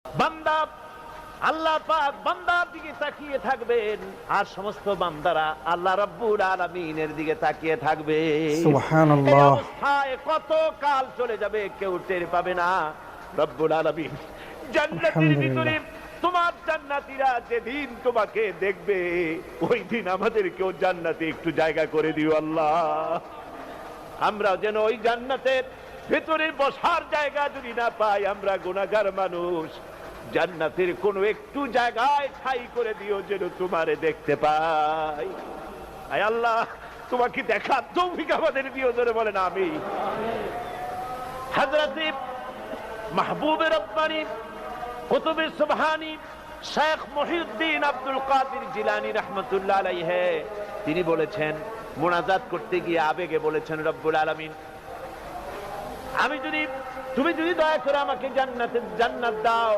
বান্দা আল্লাহ পাক বান্দার দিকে তাকিয়ে থাকবেন, আর সমস্ত বান্দারা আল্লাহ রাব্বুল আলামিনের দিকে তাকিয়ে থাকবে। সুবহানাল্লাহ। এই অবস্থায় কত কাল চলে যাবে কেউ টের পাবে না। রব্বুল আলামিন জান্নাতের ভিতরে, তোমার জান্নাতীরা যেদিন তোমাকে দেখবে ওই দিন আমাদেরকেও জান্নাতে একটু জায়গা করে দিও আল্লাহ। আমরা যেন ওই জান্নাতের ভেতরে বসার জায়গা যদি না পাই, আমরা গুনাহগার মানুষ, জান্নাতের কোনো একটু জায়গায় ঠাঁই করে দিও যেন তোমারে দেখতে পাই। আয় আল্লাহ, তোমাকে দেখার তৌফিক আমাদের দিও, জোরে বলেন আমিন। হযরতে মাহবুবে রব্বানী কুতুবে সুবহানী শেখ মহিউদ্দিন আব্দুল কাদের জিলানী রাহমাতুল্লাহ আলাইহি তিনি বলেছেন, মুনাজাত করতে গিয়ে আবেগে বলেছেন, রব্বুল আলামিন তুমি যদি দয়া করে আমাকে জান্নাত দাও।